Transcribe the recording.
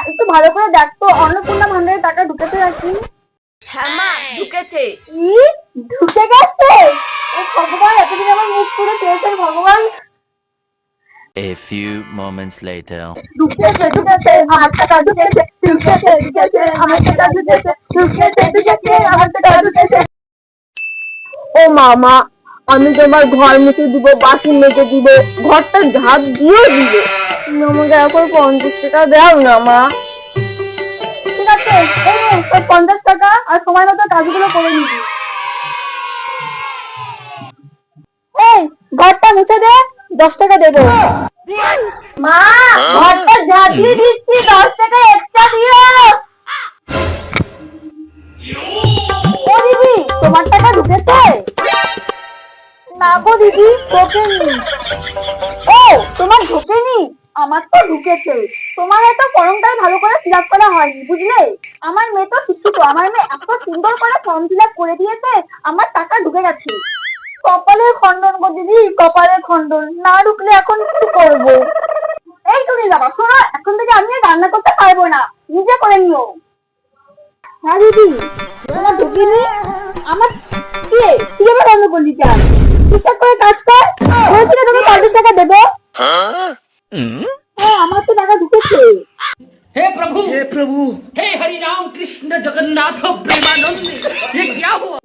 একটু ভালো করে দেখ তো অন্নপূর্ণা ভান্ডারে টাকা ঢুকেছে নাকি। হ্যাঁ মা, ঢুকেছে। কি ঢুকে গেছে? ও ভগবান, এতদিন আমার মুখ পুরো পেয়েছে ভগবান। A few moments later. ঢুকেছে ঢুকেছে আমার টাকা ঢুকেছে, ঢুকেছে ঢুকেছে আমার টাকা ঢুকেছে, ঢুকেছে ঢুকেছে আমার টাকা ঢুকেছে। ও মামা, আমি তোমার ঘর মুছে দিব, বাসন মেজে দিব, ঘরটা ঝাঁপ দিয়ে দিব, তুমি আমাকে এখন 50 টাকা দাও না মা। ঠিক আছে, এই নে তোর 50 টাকা, আর সময় মতো কাজগুলো করে নিবি। এই ঘরটা মুছে দে, 10 টাকা দেবো। মা, ঘরটা ঝাঁটিয়ে দিচ্ছি, 10 টাকা এক্সট্রা দিও। ও দিদি, তোমার টাকা ঢুকেছে? না গো দিদি, ঢোকেনি। ও, তোমার ঢোকেনি? আমার তো ঢুকেছে। তোমার এত ফর্মটাই ভালো করে ফিল আপ করা হয়নি, বুঝলে? আমার মেয়ে তো শিক্ষিত, আমার মেয়ে এত সুন্দর করে ফর্ম ফিল আপ করে দিয়েছে, আমার টাকা ঢুকে গেছে। কপালের খণ্ডন গো দিদি, কপালের খণ্ডন। না ঢুকলে এখন কি করবো? এই তুমি বাবা শোনো, এখন থেকে আমি আর রান্না করতে পারবো না, নিজে করে নিও। হ্যাঁ দিদি, তোমার ঢুকিনি? আমার কে তুই আবার রান্না করলি কেন? ঠিকঠাক করে কাজ কর, বলছি না তোকে 50 টাকা দেবো। হ্যাঁ, আমার তো টাকা ঢুকেছে। हे प्रभु हे हरि राम कृष्ण जगन्नाथ प्रेमानंद, ये क्या हुआ?